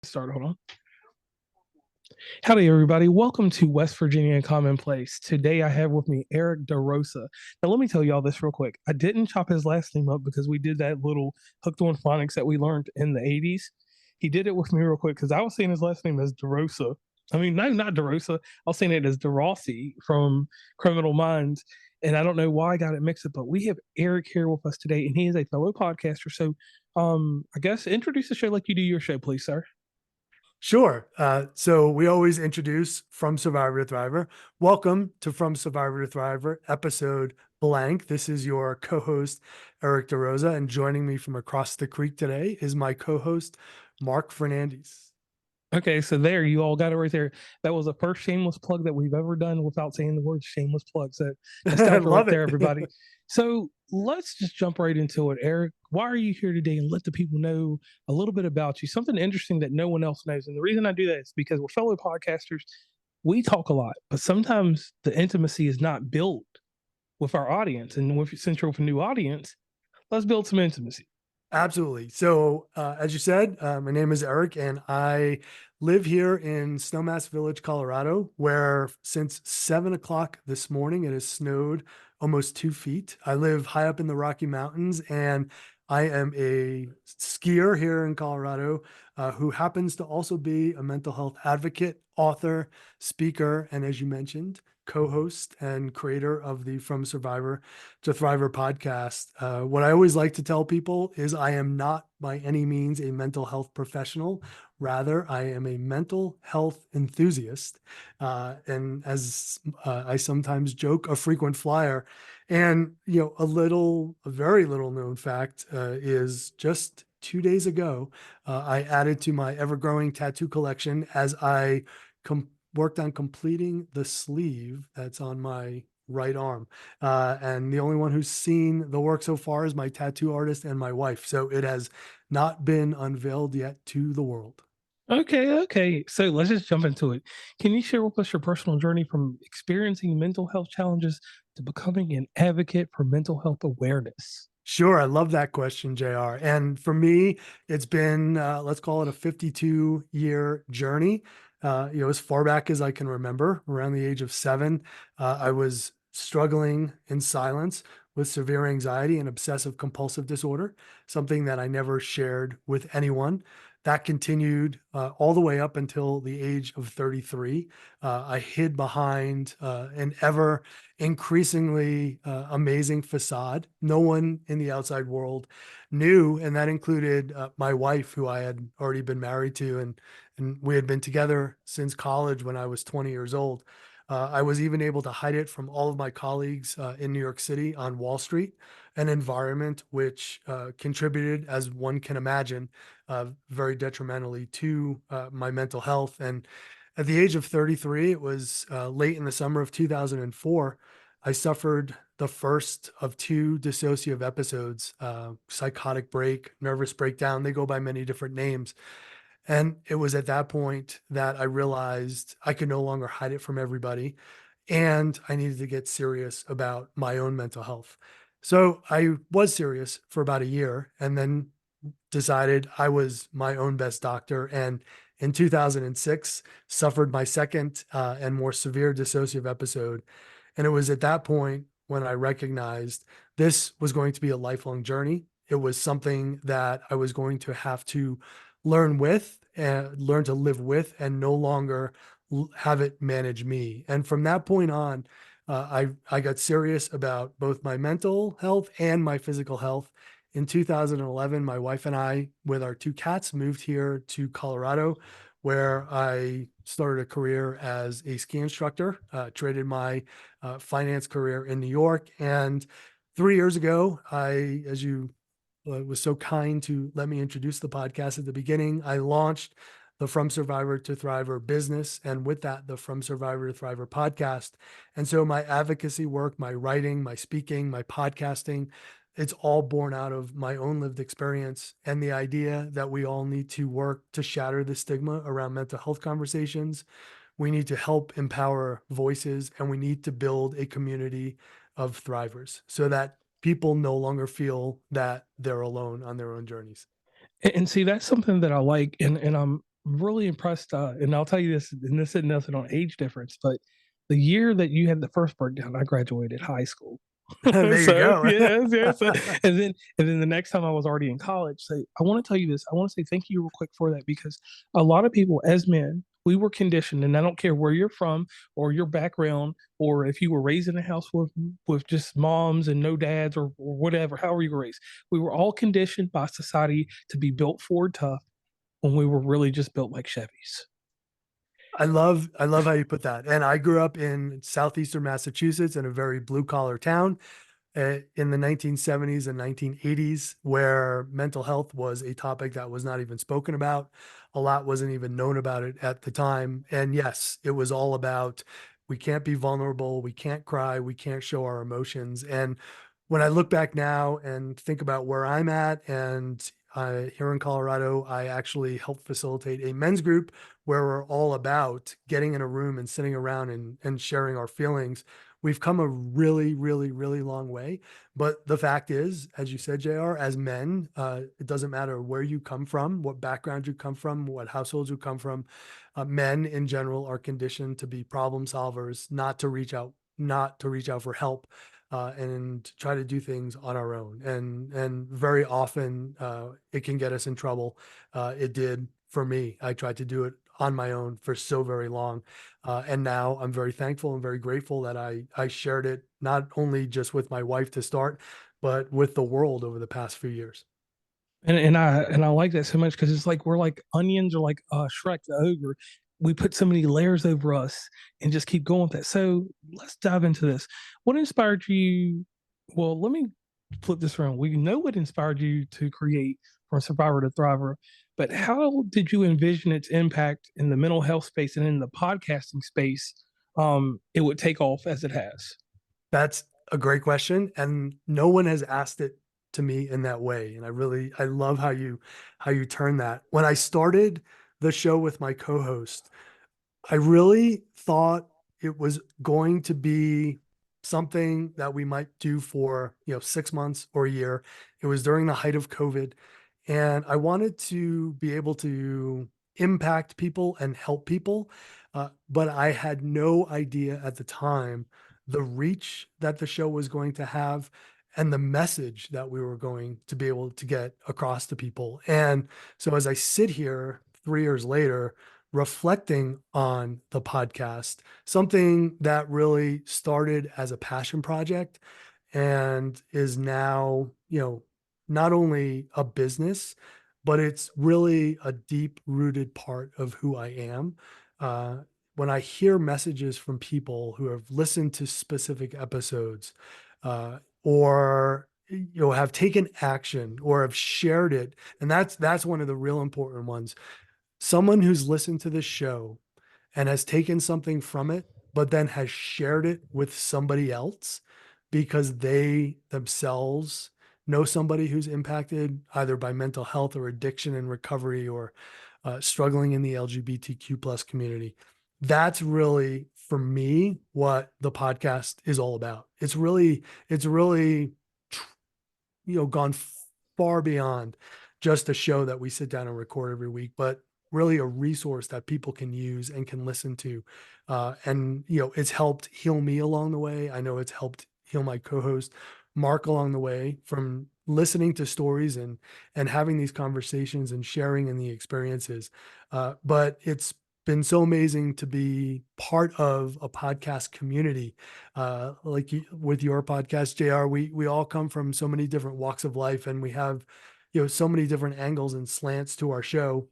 Start. Hold on. Howdy, everybody. Welcome to West Virginia Commonplace. Today, I have with me Erik DaRosa. Now, let me tell y'all this real quick. I didn't chop his last name up because we did that little hooked on phonics that we learned in the 80s. He did it with me real quick because I was saying his last name as DaRosa. I mean, no, not DaRosa. I was saying it as DeRossi from Criminal Minds. And I don't know why I got it mixed up, but we have Erik here with us today, and he is a fellow podcaster. So, I guess introduce the show like you do your show, please, sir. Sure. So we always introduce From Survivor to Thriver. Welcome to From Survivor to Thriver, episode blank. This is your co-host, Erik DaRosa, and joining me from across the creek today is my co-host, Mark Fernandez. Okay, so there you all got it right there. That was the first shameless plug that we've ever done without saying the word shameless plug. So nostalgia right there, everybody. So let's just jump right into it. Erik, why are you here today? And let the people know a little bit about you, something interesting that no one else knows. And the reason I do that is because we're fellow podcasters. We talk a lot, but sometimes the intimacy is not built with our audience. And since you're with a new audience, let's build some intimacy. Absolutely. So, as you said, my name is Erik, and I live here in Snowmass Village, Colorado, where since 7 o'clock this morning, it has snowed almost 2 feet. I live high up in the Rocky Mountains, and I am a skier here in Colorado, who happens to also be a mental health advocate, author, speaker, and as you mentioned, co-host and creator of the From Survivor to Thriver podcast. What I always like to tell people is I am not by any means a mental health professional. Rather, I am a mental health enthusiast. And as I sometimes joke, a frequent flyer. And, a very little known fact is just 2 days ago, I added to my ever-growing tattoo collection as I worked on completing the sleeve that's on my right arm. And the only one who's seen the work so far is my tattoo artist and my wife. So it has not been unveiled yet to the world. Okay. So let's just jump into it. Can you share with us your personal journey from experiencing mental health challenges to becoming an advocate for mental health awareness? Sure. I love that question, JR. And for me, it's been, let's call it a 52-year journey. As far back as I can remember, around the age of 7, I was struggling in silence with severe anxiety and obsessive compulsive disorder, something that I never shared with anyone. That continued all the way up until the age of 33. I hid behind an ever increasingly amazing facade. No one in the outside world knew, and that included my wife, who I had already been married to, and we had been together since college when I was 20 years old. I was even able to hide it from all of my colleagues in New York City on Wall Street, an environment which contributed, as one can imagine, very detrimentally to my mental health. And at the age of 33, it was late in the summer of 2004, I suffered the first of 2 dissociative episodes, psychotic break, nervous breakdown. They go by many different names. And it was at that point that I realized I could no longer hide it from everybody. And I needed to get serious about my own mental health. So I was serious for about a year and then decided I was my own best doctor. And in 2006, suffered my second and more severe dissociative episode. And it was at that point when I recognized this was going to be a lifelong journey. It was something that I was going to have to learn with and learn to live with and no longer have it manage me. And from that point on, I got serious about both my mental health and my physical health. In 2011, my wife and I, with our 2 cats, moved here to Colorado, where I started a career as a ski instructor, traded my finance career in New York. And 3 years ago, as you was so kind to let me introduce the podcast at the beginning, I launched the From Survivor to Thriver business, and with that, the From Survivor to Thriver podcast. And so my advocacy work, my writing, my speaking, my podcasting, it's all born out of my own lived experience and the idea that we all need to work to shatter the stigma around mental health conversations. We need to help empower voices, and we need to build a community of thrivers so that people no longer feel that they're alone on their own journeys. And see, that's something that I like, and really impressed, and I'll tell you this, and this isn't nothing on age difference, but the year that you had the first breakdown, I graduated high school. There you So go. yes, yes. And then the next time I was already in college. So I want to tell you this. I want to say thank you real quick for that because a lot of people, as men, we were conditioned, and I don't care where you're from or your background, or if you were raised in a house with just moms and no dads or whatever, however you were raised, we were all conditioned by society to be built Ford tough when we were really just built like Chevys. I love how you put that. And I grew up in southeastern Massachusetts in a very blue collar town in the 1970s and 1980s, where mental health was a topic that was not even spoken about. A lot wasn't even known about it at the time. And yes, it was all about we can't be vulnerable, we can't cry, we can't show our emotions. And when I look back now and think about where I'm at, and here in Colorado, I actually help facilitate a men's group where we're all about getting in a room and sitting around and sharing our feelings. We've come a really, really, really long way. But the fact is, as you said, JR, as men, it doesn't matter where you come from, what background you come from, what households you come from. Men in general are conditioned to be problem solvers, not to reach out for help, and try to do things on our own. And very often it can get us in trouble. It did for me. I tried to do it on my own for so very long. And now I'm very thankful and very grateful that I shared it not only just with my wife to start, but with the world over the past few years. And I like that so much because it's like we're like onions or like Shrek the ogre. We put so many layers over us and just keep going with that. So let's dive into this. What inspired you? Well, let me flip this around. We know what inspired you to create From Survivor to Thriver, but how did you envision its impact in the mental health space and in the podcasting space? It would take off as it has. That's a great question, and no one has asked it to me in that way. And I love how you turn that. When I started the show with my co-host, I really thought it was going to be something that we might do for, 6 months or a year. It was during the height of COVID, and I wanted to be able to impact people and help people. But I had no idea at the time the reach that the show was going to have and the message that we were going to be able to get across to people. And so as I sit here 3 years later, reflecting on the podcast, something that really started as a passion project and is now, not only a business, but it's really a deep rooted part of who I am. Uh, when I hear messages from people who have listened to specific episodes, or have taken action or have shared it, and that's one of the real important ones. Someone who's listened to this show and has taken something from it, but then has shared it with somebody else because they themselves know somebody who's impacted either by mental health or addiction and recovery, or struggling in the LGBTQ plus community. That's really, for me, what the podcast is all about. It's really gone far beyond just a show that we sit down and record every week, but really a resource that people can use and can listen to. And it's helped heal me along the way. I know it's helped heal my co-host Mark along the way, from listening to stories and having these conversations and sharing in the experiences. But it's been so amazing to be part of a podcast community, like with your podcast, JR. We all come from so many different walks of life, and we have so many different angles and slants to our show.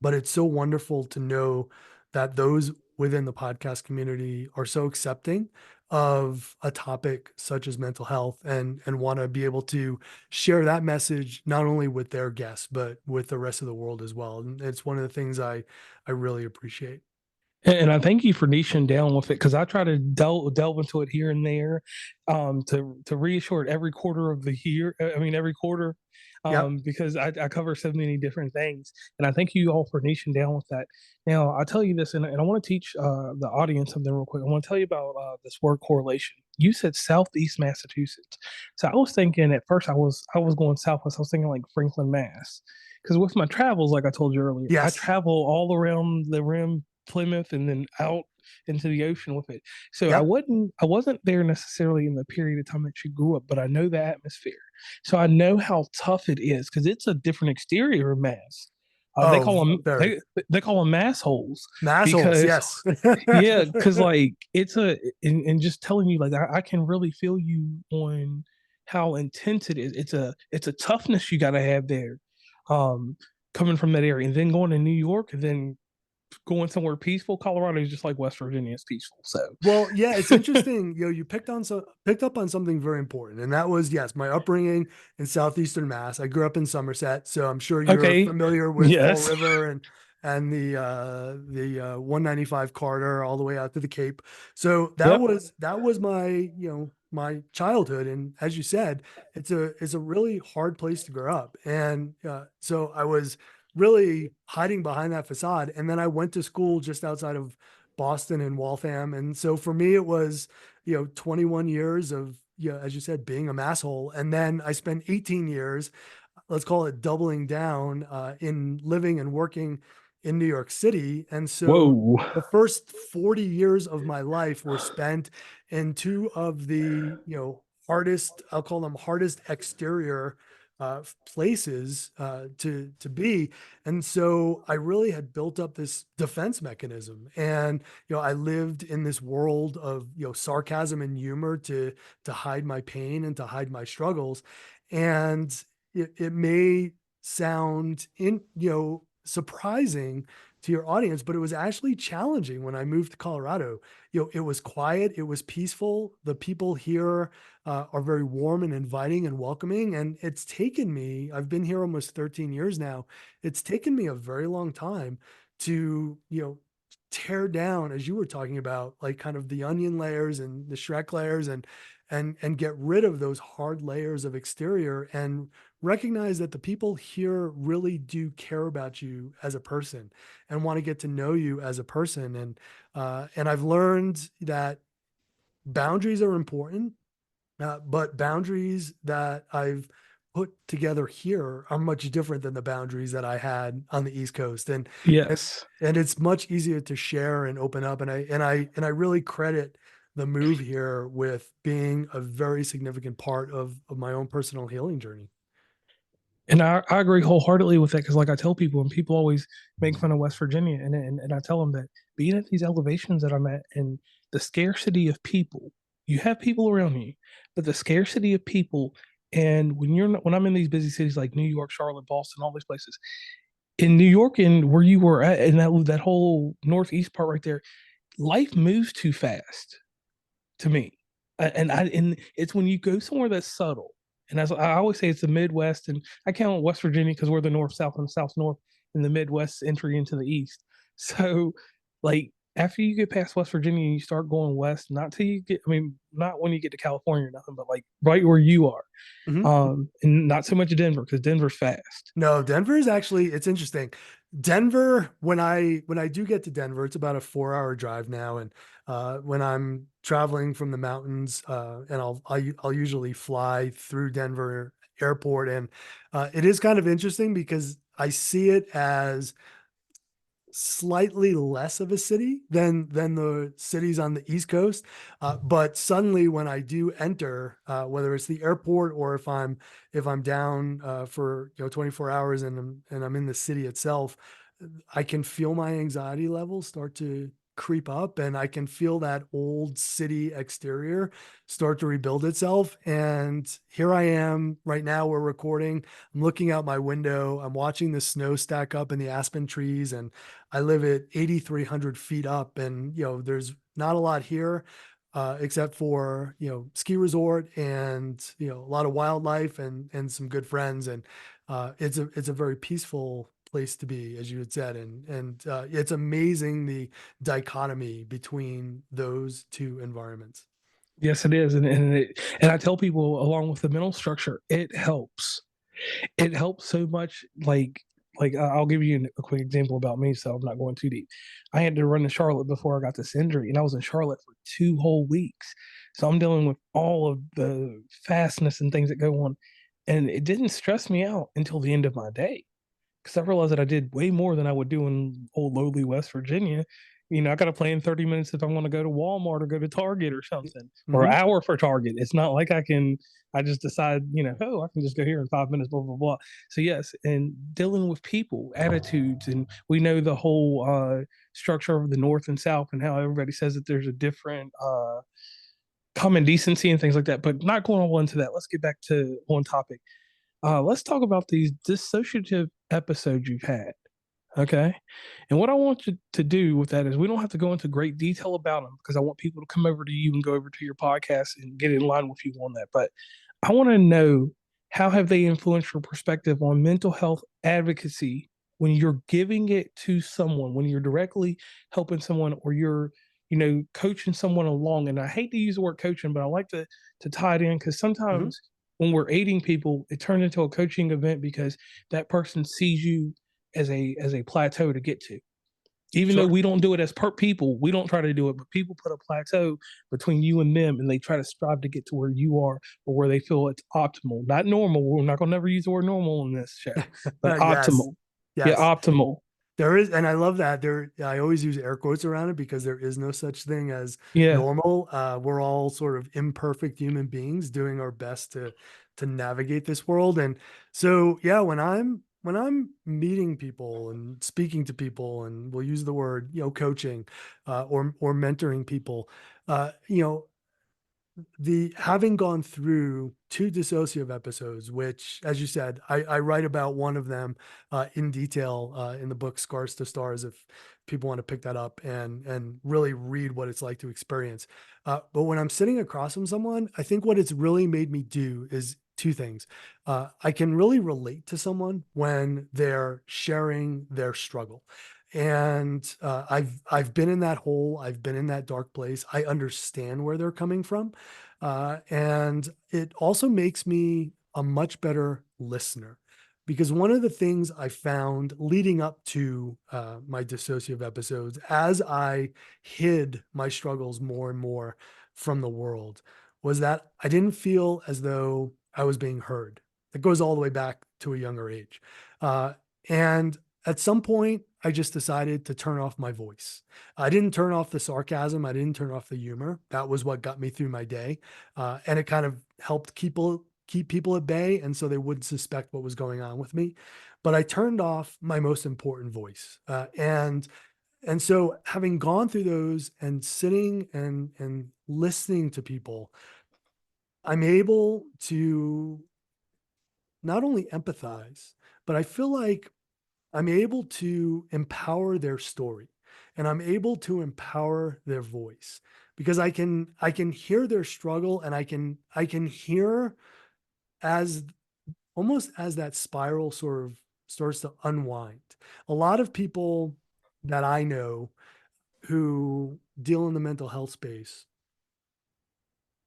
But it's so wonderful to know that those within the podcast community are so accepting of a topic such as mental health, and want to be able to share that message not only with their guests but with the rest of the world as well. And it's one of the things I really appreciate. And I thank you for niching down with it because I try to delve into it here and there, to reassure it every quarter of the year. I mean, every quarter, Yep. because I cover so many different things. And I thank you all for niching down with that. Now, I'll tell you this, and I want to teach the audience something real quick. I want to tell you about this word correlation. You said Southeast Massachusetts, so I was thinking at first I was going Southwest. I was thinking like Franklin, Mass. because with my travels, like I told you earlier, I Yes. travel all around the rim, Plymouth, and then out into the ocean with it. So Yep. I wasn't there necessarily in the period of time that you grew up, but I know the atmosphere. So I know how tough it is because it's a different exterior of mass. They Oh, call them very. they call them mass holes Mass holes. because Yes. yeah, because like it's and just telling you like I can really feel you on how intense it is. It's a toughness you got to have there, um, coming from that area, and then going to New York, and then going somewhere peaceful. Colorado is just like West Virginia is peaceful. So Well, yeah, it's interesting. You picked up on something very important, and that was yes, my upbringing in southeastern Mass. I grew up in Somerset, so I'm sure you're okay, familiar with Fall yes, River and the 195 corridor all the way out to the Cape. So yep, that was my my childhood, and as you said, it's a really hard place to grow up, and so I was really hiding behind that facade, and then I went to school just outside of Boston and Waltham. And so for me, it was, 21 years of, as you said, being a masshole. And then I spent 18 years, let's call it doubling down, in living and working in New York City. And so whoa, the first 40 years of my life were spent in two of the, hardest, I'll call them hardest exterior places to be. And so I really had built up this defense mechanism. And, I lived in this world of, sarcasm and humor to hide my pain and to hide my struggles. And it may sound surprising to your audience, but it was actually challenging when I moved to Colorado. It was quiet, it was peaceful. The people here are very warm and inviting and welcoming. And it's taken me, I've been here almost 13 years now. It's taken me a very long time to, tear down, as you were talking about, like kind of the onion layers and the Shrek layers and get rid of those hard layers of exterior and recognize that the people here really do care about you as a person and want to get to know you as a person. And I've learned that boundaries are important, but boundaries that I've put together here are much different than the boundaries that I had on the East Coast. And yes. and it's much easier to share and open up. And I really credit the move here with being a very significant part of my own personal healing journey. And I agree wholeheartedly with that because, like I tell people, and people always make fun of West Virginia, and I tell them that being at these elevations that I'm at and the scarcity of people, you have people around you, but the scarcity of people, and when you're not, when I'm in these busy cities like New York, Charlotte, Boston, all these places, in New York and where you were at, and that whole northeast part right there, life moves too fast to me. And it's when you go somewhere that's subtle. And as I always say, it's the Midwest, and I count West Virginia because we're the North South and South North, and the Midwest entry into the East. So, like after you get past West Virginia, you start going west. Not till you get, I mean, not when you get to California or nothing, but like right where you are. Mhm. And not so much Denver because Denver's fast. No, Denver is actually, it's interesting. Denver, when I do get to Denver, it's about a 4 hour drive now. And when I'm traveling from the mountains, and I'll usually fly through Denver airport. And it is kind of interesting because I see it as slightly less of a city than the cities on the East Coast. But suddenly, when I do enter, whether it's the airport or if I'm down for 24 hours and I'm in the city itself, I can feel my anxiety levels start to creep up, and I can feel that old city exterior start to rebuild itself. And here I am right now. We're recording. I'm looking out my window. I'm watching the snow stack up in the aspen trees, and I live at 8,300 feet up, and there's not a lot here, except for ski resort and a lot of wildlife and some good friends, and it's a very peaceful place to be, as you had said, and it's amazing the dichotomy between those two environments. Yes, it is, and I tell people along with the mental structure, it helps so much. I'll give you a quick example about me, so I'm not going too deep. I had to run to Charlotte before I got this injury, and I was in Charlotte for 2 whole weeks. So I'm dealing with all of the fastness and things that go on, and it didn't stress me out until the end of my day. because I realized that I did way more than I would do in old lowly West Virginia. I got to plan 30 minutes if I want to go to Walmart or go to Target or something, or an Mhm. hour for Target. It's not like I just decide, oh, I can just go here in 5 minutes, blah, blah, blah. So, yes, and dealing with people, attitudes, and we know the whole structure of the North and South and how everybody says that there's a different common decency and things like that, but not going all into that. Let's get back to one topic. Let's talk about these dissociative episodes you've had. Okay. And what I want you to do with that is we don't have to go into great detail about them because I want people to come over to you and go over to your podcast and get in line with you on that. But I want to know, how have they influenced your perspective on mental health advocacy when you're giving it to someone, when you're directly helping someone, or you're, coaching someone along. And I hate to use the word coaching, but I like to tie it in because Mhm. sometimes when we're aiding people, it turns into a coaching event because that person sees you as a plateau to get to. Even though Sure. we don't do it as per people, we don't try to do it, but people put a plateau between you and them, and they try to strive to get to where you are or where they feel it's optimal, not normal. We're not going to never use the word normal in this show, but Yes. optimal. Yeah, Yes. optimal. There is, and I love that. I always use air quotes around it because there is no such thing as Yeah, normal. We're all sort of imperfect human beings doing our best to navigate this world. And so, yeah, when I'm meeting people and speaking to people, and we'll use the word, coaching, or mentoring people, you know, the having gone through two dissociative episodes, which, as you said, I write about one of them in detail in the book Scars to Stars, if people want to pick that up and really read what it's like to experience. But when I'm sitting across from someone, I think what it's really made me do is two things. I can really relate to someone when they're sharing their struggle. And I've been in that hole. I've been in that dark place. I understand where they're coming from, and it also makes me a much better listener, because one of the things I found leading up to my dissociative episodes, as I hid my struggles more and more from the world, was that I didn't feel as though I was being heard. It goes all the way back to a younger age. And at some point, I just decided to turn off my voice. I didn't turn off the sarcasm. I didn't turn off the humor. That was what got me through my day, and it kind of helped keep people at bay, and so they wouldn't suspect what was going on with me. But I turned off my most important voice, and so having gone through those and sitting and listening to people, I'm able to not only empathize, but I feel like I'm able to empower their story, and I'm able to empower their voice, because I can hear their struggle, and I can hear, as almost as that spiral sort of starts to unwind. A lot of people that I know who deal in the mental health space,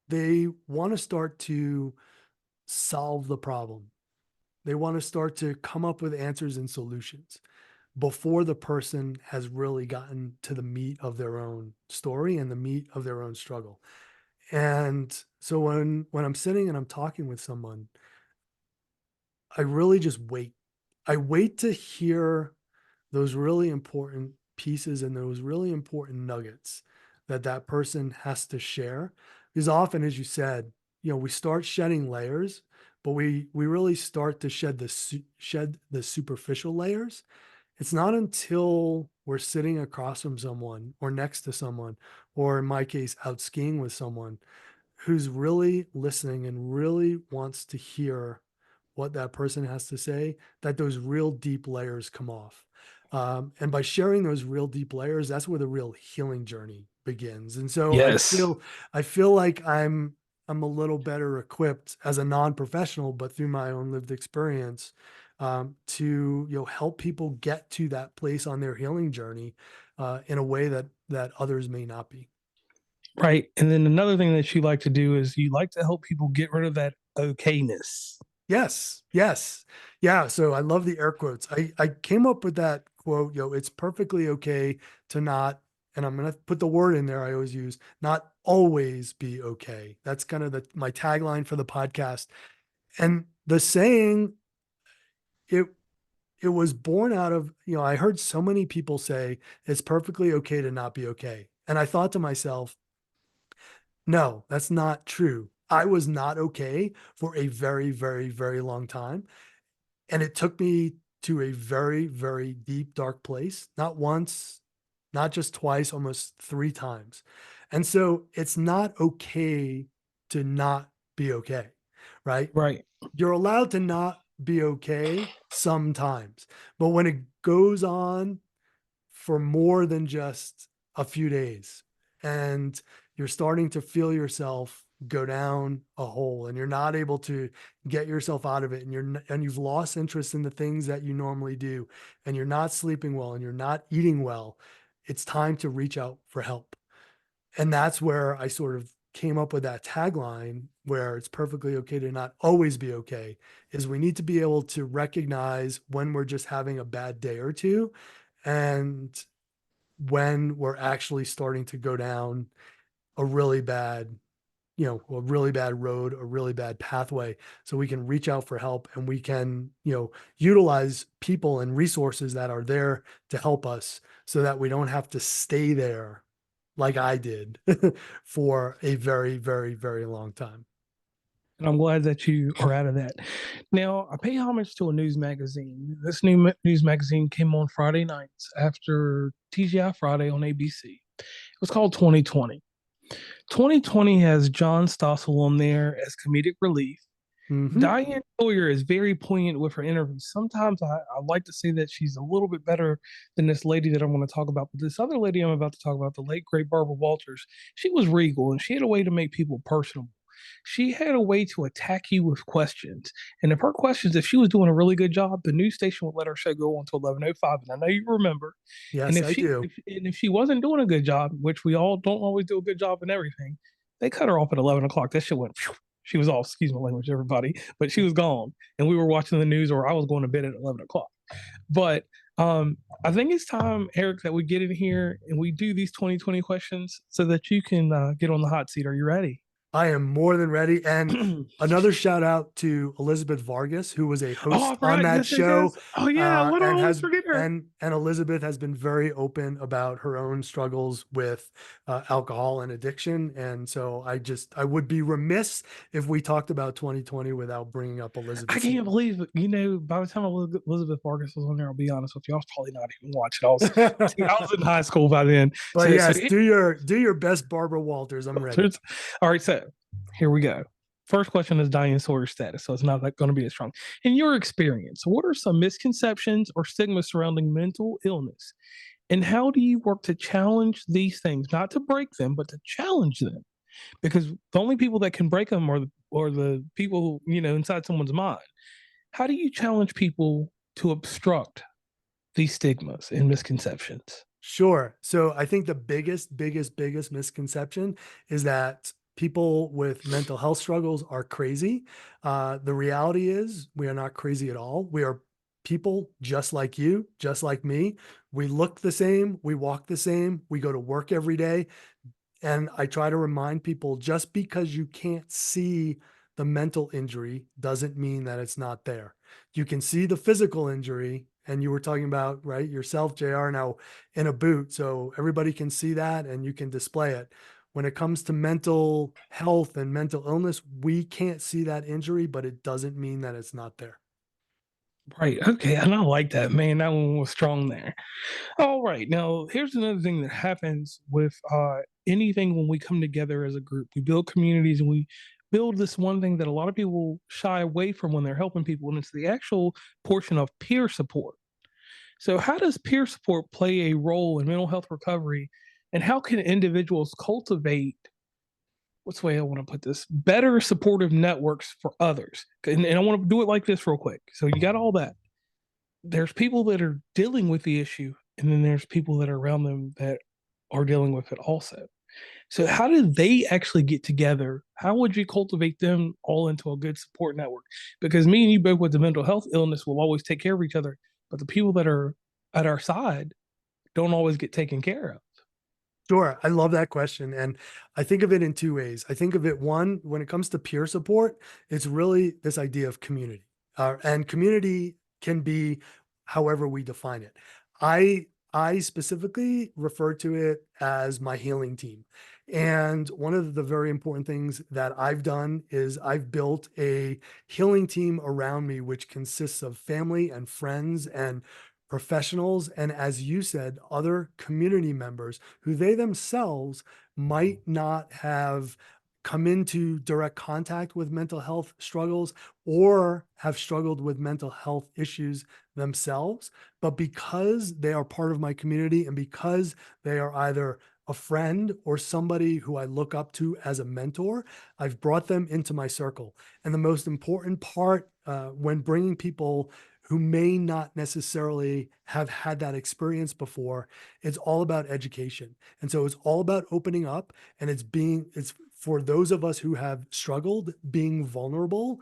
they want to start to solve the problem. They want to start to come up with answers and solutions before the person has really gotten to the meat of their own story and the meat of their own struggle. And so when I'm sitting and I'm talking with someone, I really just wait. I wait to hear those really important pieces and those really important nuggets that that person has to share. Because often, as you said, we start shedding layers, but we really start to shed the superficial layers. It's not until we're sitting across from someone or next to someone, or in my case, out skiing with someone who's really listening and really wants to hear what that person has to say, that those real deep layers come off. And by sharing those real deep layers, that's where the real healing journey begins. And so yes. I feel like I'm a little better equipped as a non-professional, but through my own lived experience, to help people get to that place on their healing journey in a way that others may not be. Right. And then another thing that you like to do is you like to help people get rid of that okayness. Yes, yes. Yeah, so I love the air quotes. I came up with that quote, it's perfectly okay to not, and I'm gonna put the word in there I always use, not always be okay. That's kind of my tagline for the podcast. And the saying, it it was born out of, I heard so many people say it's perfectly okay to not be okay. And I thought to myself, no, that's not true. I was not okay for a very, very, very long time. And it took me to a very, very deep, dark place, not once, not just twice, almost 3 times. And so it's not okay to not be okay, right? Right. You're allowed to not be okay sometimes, but when it goes on for more than just a few days and you're starting to feel yourself go down a hole and you're not able to get yourself out of it, and you've lost interest in the things that you normally do, and you're not sleeping well and you're not eating well, it's time to reach out for help. And that's where I sort of came up with that tagline, where it's perfectly okay to not always be okay, is we need to be able to recognize when we're just having a bad day or two, and when we're actually starting to go down a really bad, a really bad road, a really bad pathway, so we can reach out for help, and we can, utilize people and resources that are there to help us, so that we don't have to stay there like I did for a very, very, very long time. And I'm glad that you are out of that. Now, I pay homage to a news magazine. This news magazine came on Friday nights after TGI Friday on ABC. It was called 2020. 2020 has John Stossel on there as comedic relief. Hmm. Diane Sawyer is very poignant with her interviews. Sometimes I like to say that she's a little bit better than this lady that I'm going to talk about. But this other lady I'm about to talk about, the late great Barbara Walters, she was regal and she had a way to make people personable. She had a way to attack you with questions. And if her questions, if she was doing a really good job, the news station would let her show go on to 11:05. And I know you remember. And Yes, I do. if she wasn't doing a good job, which we all don't always do a good job in everything, they cut her off at 11 o'clock. That shit went. Phew. She was off. Excuse my language, everybody, but she was gone, and we were watching the news, or I was going to bed at 11 o'clock. But I think it's time, Eric, that we get in here and we do these 2020 questions so that you can get on the hot seat. Are you ready? I am more than ready. And Oh, another shout out to Elizabeth Vargas, who was a I host on forgot. that Yes, yes, show, yes. Oh, yeah. What do I and always has forget her? and Elizabeth has been very open about her own struggles with alcohol and addiction. And so I would be remiss if we talked about 2020 without bringing up I Elizabeth's can't name. believe it. By the time Elizabeth Vargas was on there, I'll be honest with you, I was probably not even watching. I was in high school by then. But So yes, do your best, Barbara Walters. I'm ready. all right. So here we go. First question is Diane Sawyer status, so it's not going to be as strong. In your experience, what are some misconceptions or stigma surrounding mental illness, and how do you work to challenge these things, not to break them, but to challenge them? Because the only people that can break them are the people inside someone's mind. How do you challenge people to obstruct these stigmas and misconceptions? Sure. So I think the biggest, biggest, biggest misconception is that people with mental health struggles are crazy. The reality is we are not crazy at all. We are people just like you, just like me. We look the same. We walk the same. We go to work every day. And I try to remind people, just because you can't see the mental injury doesn't mean that it's not there. You can see the physical injury, and you were talking about, right, yourself, JR, now in a boot. So everybody can see that and you can display it. When it comes to mental health and mental illness, we can't see that injury, but it doesn't mean that it's not there. Right. Okay. And I like that, man. That one was strong there. All right. Now, here's another thing that happens with anything when we come together as a group. We build communities and we build this one thing that a lot of people shy away from when they're helping people, and it's the actual portion of peer support. So, how does peer support play a role in mental health recovery, and how can individuals cultivate, what's the way I want to put this, better supportive networks for others? And I want to do it like this real quick. So, you got all that. There's people that are dealing with the issue, and then there's people that are around them that are dealing with it also. So, how do they actually get together? How would you cultivate them all into a good support network? Because me and you both with the mental health illness will always take care of each other, but the people that are at our side don't always get taken care of. Sure. I love that question. And I think of it in two ways. I think of it, one, when it comes to peer support, it's really this idea of community. And community can be however we define it. I specifically refer to it as my healing team. And one of the very important things that I've done is I've built a healing team around me, which consists of family and friends and professionals. And as you said, other community members who they themselves might not have come into direct contact with mental health struggles or have struggled with mental health issues themselves. But because they are part of my community and because they are either a friend or somebody who I look up to as a mentor, I've brought them into my circle. And the most important part when bringing people who may not necessarily have had that experience before, it's all about education. And so it's all about opening up, and it's for those of us who have struggled, being vulnerable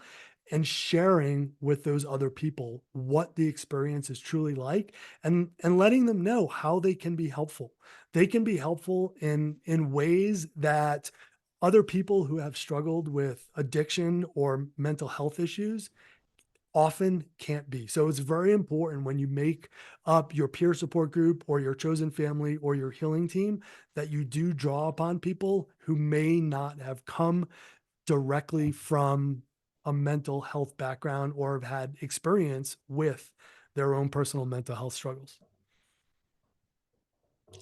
and sharing with those other people what the experience is truly like, and letting them know how they can be helpful. They can be helpful in ways that other people who have struggled with addiction or mental health issues often can't be. So it's very important when you make up your peer support group or your chosen family or your healing team that you do draw upon people who may not have come directly from a mental health background or have had experience with their own personal mental health struggles.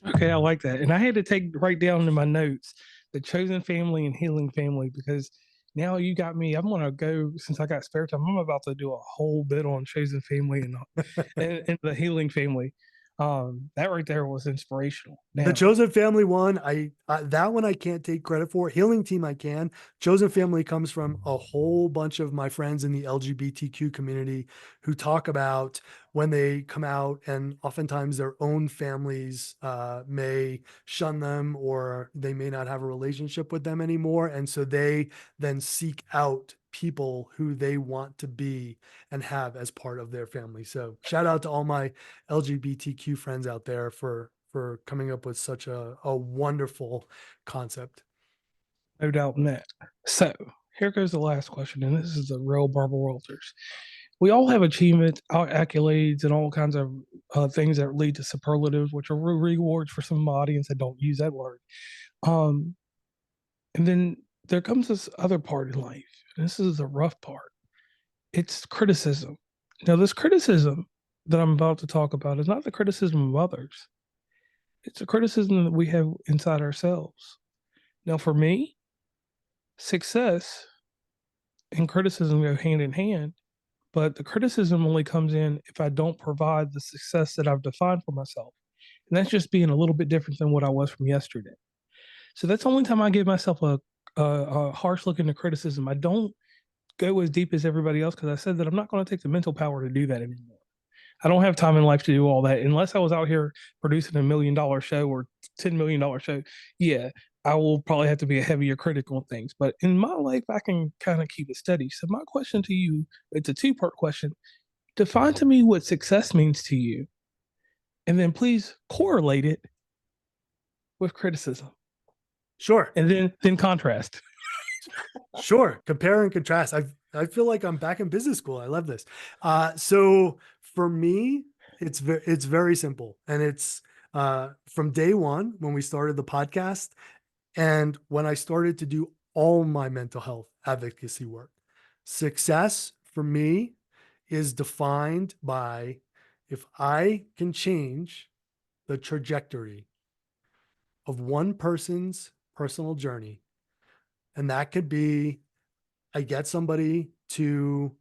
Okay, I like that. And I had to write down in my notes the chosen family and healing family because now you got me. I'm gonna go since I got spare time. I'm about to do a whole bit on chosen family and the healing family. That right there was inspirational. The Now, chosen family one, that one I can't take credit for. Healing team I can. Chosen family comes from a whole bunch of my friends in the LGBTQ community who talk about when they come out, and oftentimes their own families may shun them or they may not have a relationship with them anymore, and so they then seek out people who they want to be and have as part of their family. So shout out to all my LGBTQ friends out there for coming up with such a wonderful concept. no doubt in that. So here goes the last question, and this is the real Barbara Walters. We all have achievements, accolades, and all kinds of things that lead to superlatives, which are rewards for some audience that don't use that word. Um, and then there comes this other part in life. And this is the rough part. It's criticism. Now, this criticism that I'm about to talk about is not the criticism of others. It's a criticism that we have inside ourselves. Now, for me, success and criticism go hand in hand, but the criticism only comes in if I don't provide the success that I've defined for myself. And that's just being a little bit different than what I was from yesterday. So that's the only time I give myself a harsh look into criticism. I don't go as deep as everybody else because I said that I'm not going to take the mental power to do that anymore. I don't have time in life to do all that unless I was out here producing $1 million show or $10 million show. Yeah, I will probably have to be a heavier critic on things. But in my life, I can kind of keep it steady. So my question to you, it's a two-part question. Define to me what success means to you, and then please correlate it with criticism, Sure. and then contrast. Sure. Compare and contrast. I feel like I'm back in business school. I love this. So for me, it's very simple. And it's from day one when we started the podcast and when I started to do all my mental health advocacy work. Success for me is defined by if I can change the trajectory of one person's personal journey, and that could be I get somebody to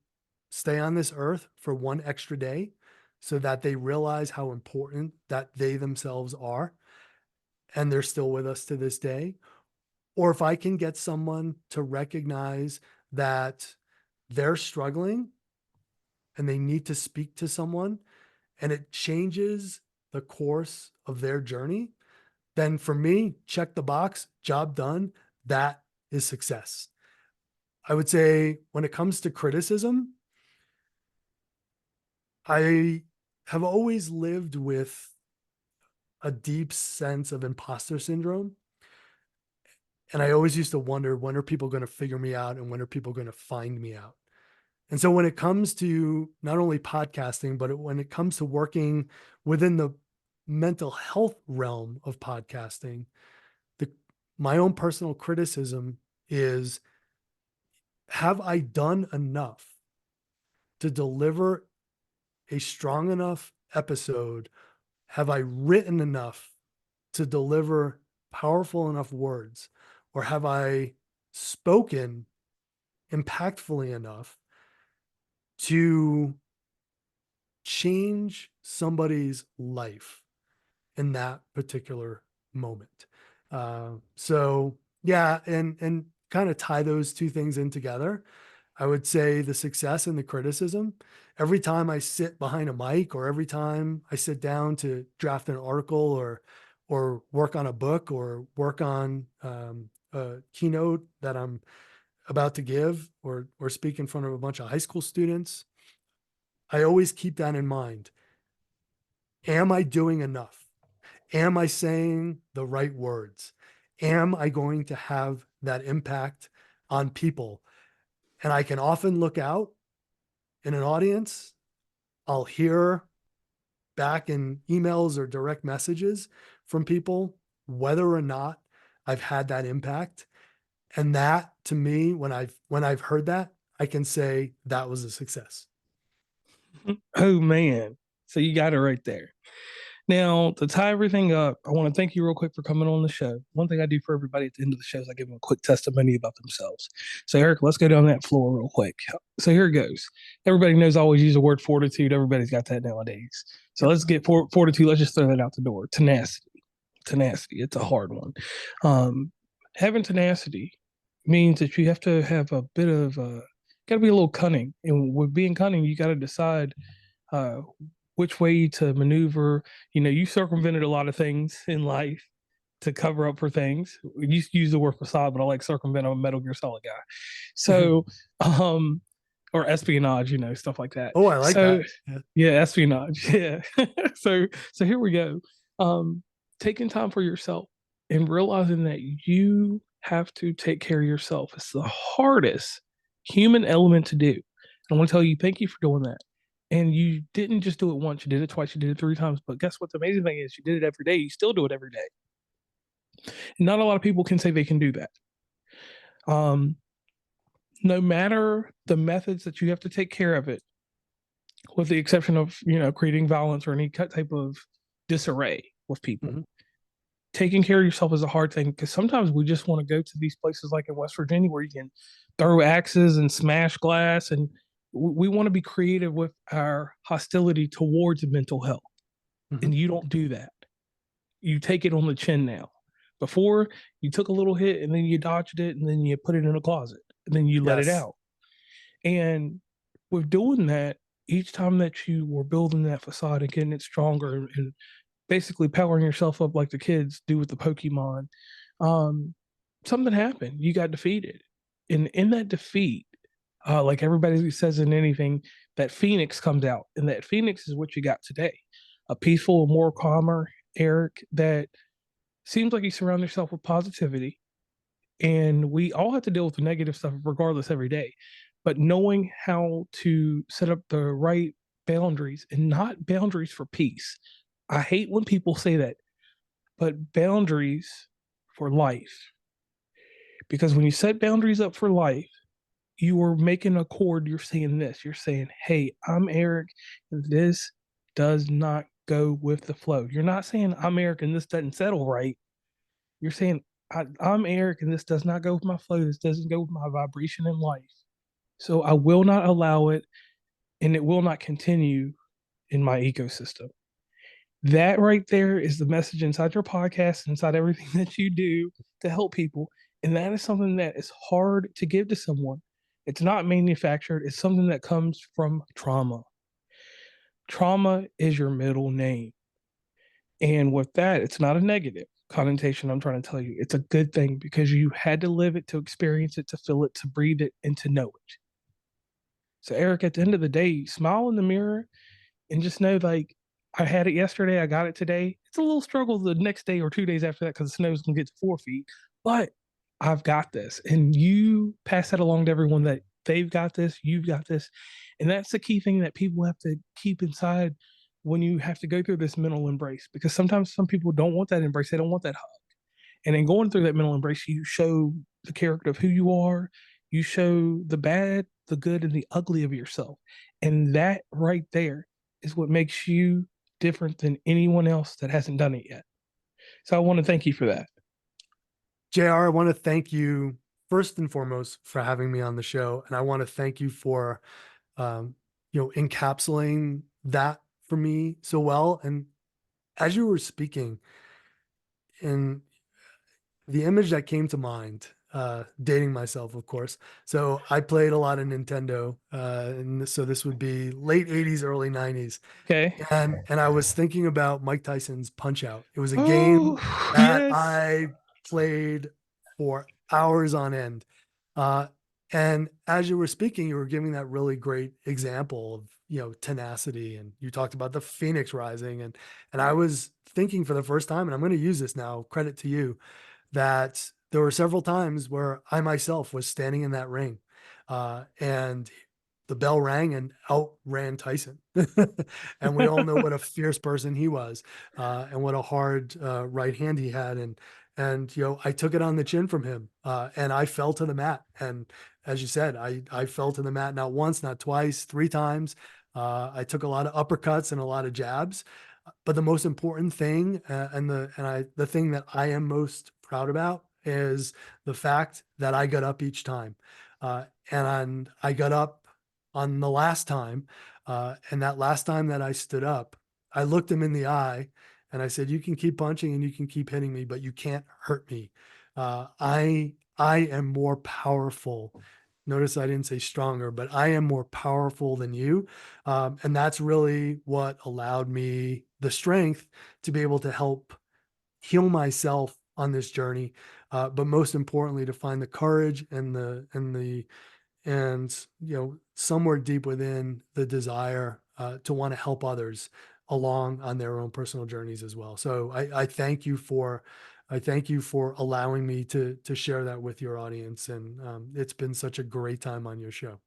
stay on this earth for one extra day so that they realize how important that they themselves are and they're still with us to this day. Or if I can get someone to recognize that they're struggling and they need to speak to someone and it changes the course of their journey, then for me, check the box, job done. That is success. I would say when it comes to criticism, I have always lived with a deep sense of imposter syndrome. And I always used to wonder, when are people going to figure me out and when are people going to find me out? And so when it comes to not only podcasting, but when it comes to working within the mental health realm of podcasting, the my own personal criticism is, have I done enough to deliver a strong enough episode? Have I written enough to deliver powerful enough words? Or have I spoken impactfully enough to change somebody's life in that particular moment? So yeah, and kind of tie those two things in together. I would say the success and the criticism. Every time I sit behind a mic, or every time I sit down to draft an article, or work on a book, or work on a keynote that I'm about to give, or speak in front of a bunch of high school students, I always keep that in mind. Am I doing enough? Am I saying the right words? Am I going to have that impact on people? And I can often look out in an audience. I'll hear back in emails or direct messages from people whether or not I've had that impact. And that, to me, when I've heard that, I can say that was a success. Oh man. So you got it right there. Now, to tie everything up, I want to thank you real quick for coming on the show. One thing I do for everybody at the end of the show is I give them a quick testimony about themselves. So, Eric, let's go down that floor real quick. So, here it goes. Everybody knows I always use the word fortitude. Everybody's got that nowadays. So, Yep. let's get fortitude. Let's just throw that out the door. Tenacity. Tenacity. It's a hard one. Having tenacity means that you have to have a bit of, got to be a little cunning. And with being cunning, you got to decide uh, which way to maneuver. You know, you circumvented a lot of things in life to cover up for things. We used to use the word facade, but I like circumvent. I'm a Metal Gear Solid guy. So, um, or espionage, you know, stuff like that. Oh, I like So, that. Yeah. yeah, espionage. Yeah. So here we go. Um, Taking time for yourself and realizing that you have to take care of yourself. It's the hardest human element to do. I want to tell you, thank you for doing that. And you didn't just do it once, you did it twice, you did it three times. But guess what? The amazing thing is you did it every day. You still do it every day. And not a lot of people can say they can do that. Um, no matter the methods that you have to take care of it, with the exception of, you know, creating violence or any type of disarray with people. Mhm. Taking care of yourself is a hard thing because sometimes we just want to go to these places like in West Virginia where you can throw axes and smash glass, and we want to be creative with our hostility towards mental health. And Mhm. you don't do that. You take it on the chin now. Before, you took a little hit and then you dodged it and then you put it in a closet and then you let it Yes. out. And with doing that, each time that you were building that facade and getting it stronger and basically powering yourself up like the kids do with the Pokemon, um, something happened. You got defeated. And in that defeat, like everybody says in anything, that phoenix comes out. And that phoenix is what you got today. A peaceful, more calmer Eric that seems like you surround yourself with positivity. And we all have to deal with the negative stuff regardless every day. But knowing how to set up the right boundaries, and not boundaries for peace. I hate when people say that, but boundaries for life. Because when you set boundaries up for life, you are making a chord. You're saying this. You're saying, hey, I'm Eric, and this does not go with the flow. You're not saying I'm Eric and this doesn't settle right. You're saying I'm Eric and this does not go with my flow. This doesn't go with my vibration in life. So I will not allow it, and it will not continue in my ecosystem. That right there is the message inside your podcast, inside everything that you do to help people. And that is something that is hard to give to someone. It's not manufactured, it's something that comes from trauma. Trauma is your middle name. And with that, it's not a negative connotation. I'm trying to tell you, it's a good thing because you had to live it, to experience it, to feel it, to breathe it, and to know it. So, Eric, at the end of the day, smile in the mirror and just know, like, I had it yesterday, I got it today. It's a little struggle the next day or 2 days after that because the snow's gonna get to 4 feet, but I've got this. And you pass that along to everyone that they've got this, you've got this. And that's the key thing that people have to keep inside when you have to go through this mental embrace, because sometimes some people don't want that embrace. They don't want that hug. And in going through that mental embrace, you show the character of who you are. You show the bad, the good, and the ugly of yourself. And that right there is what makes you different than anyone else that hasn't done it yet. So I want to thank you for that. JR, I want to thank you first and foremost for having me on the show. And I want to thank you for, um, encapsulating that for me so well. And as you were speaking, and the image that came to mind, dating myself, of course. So I played a lot of Nintendo, and so this would be late 80s, early 90s. Okay. And I was thinking about Mike Tyson's Punch Out. It was a game Oh, that yes. I played for hours on end. Uh, and as you were speaking, you were giving that really great example of, tenacity. And you talked about the Phoenix Rising. And I was thinking for the first time, and I'm going to use this now, credit to you, that there were several times where I myself was standing in that ring, and the bell rang and out ran Tyson. And we all know what a fierce person he was, and what a hard right hand he had. And I took it on the chin from him, and I fell to the mat. And as you said, I fell to the mat not once, not twice, three times. I took a lot of uppercuts and a lot of jabs, but the most important thing, the thing that I am most proud about is the fact that I got up each time, and I got up on the last time, and that last time that I stood up, I looked him in the eye and I said, "You can keep punching and you can keep hitting me, but you can't hurt me. I am more powerful." Notice I didn't say stronger, but I am more powerful than you. And that's really what allowed me the strength to be able to help heal myself on this journey. But most importantly, to find the courage and somewhere deep within the desire to want to help others along on their own personal journeys as well. So I thank you for allowing me to share that with your audience, and it's been such a great time on your show.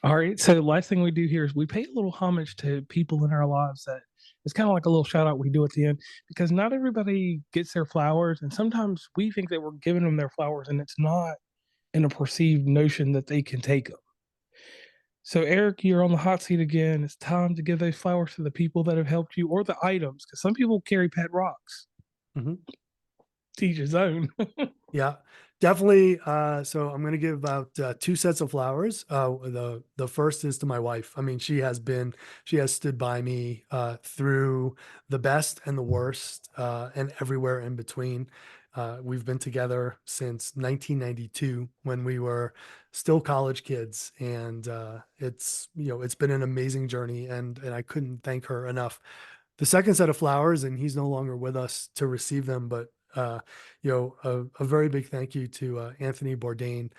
All right. So the last thing we do here is we pay a little homage to people in our lives that it's kind of like a little shout out we do at the end, because not everybody gets their flowers. And sometimes we think that we're giving them their flowers and it's not in a perceived notion that they can take them. So, Eric, you're on the hot seat again. It's time to give those flowers to the people that have helped you or the items, because some people carry pet rocks. Mhm. Teach his own. Yeah, definitely. So I'm going to give about two sets of flowers. The first is to my wife. I mean, she has stood by me through the best and the worst, and everywhere in between. We've been together since 1992 when we were still college kids, and it's been an amazing journey, and I couldn't thank her enough. The second set of flowers, and he's no longer with us to receive them, but a very big thank you to Anthony Bourdain.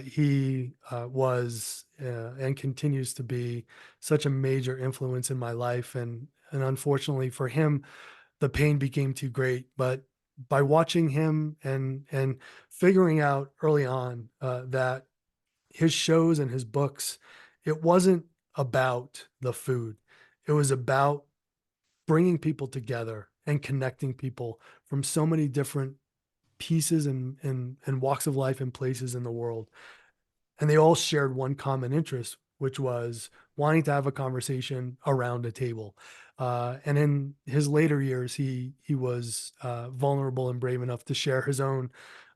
He was and continues to be such a major influence in my life, and unfortunately for him, the pain became too great. But by watching him and figuring out early on that his shows and his books, it wasn't about the food; it was about bringing people together and connecting people from so many different pieces and walks of life and places in the world. And they all shared one common interest, which was wanting to have a conversation around a table. And in his later years, he was vulnerable and brave enough to share his own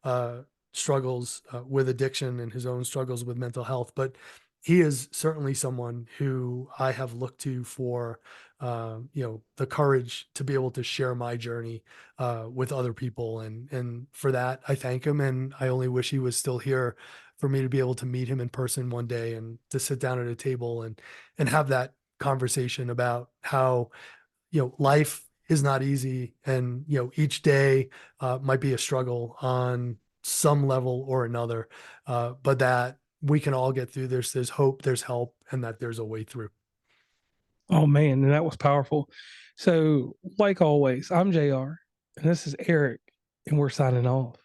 uh, struggles with addiction and his own struggles with mental health. But he is certainly someone who I have looked to for, the courage to be able to share my journey with other people, and for that I thank him, and I only wish he was still here for me to be able to meet him in person one day and to sit down at a table and have that conversation about how life is not easy, and each day might be a struggle on some level or another, but that we can all get through. There's hope, there's help, and that there's a way through. Oh, man. And that was powerful. So, like always, I'm JR, and this is Eric, and we're signing off.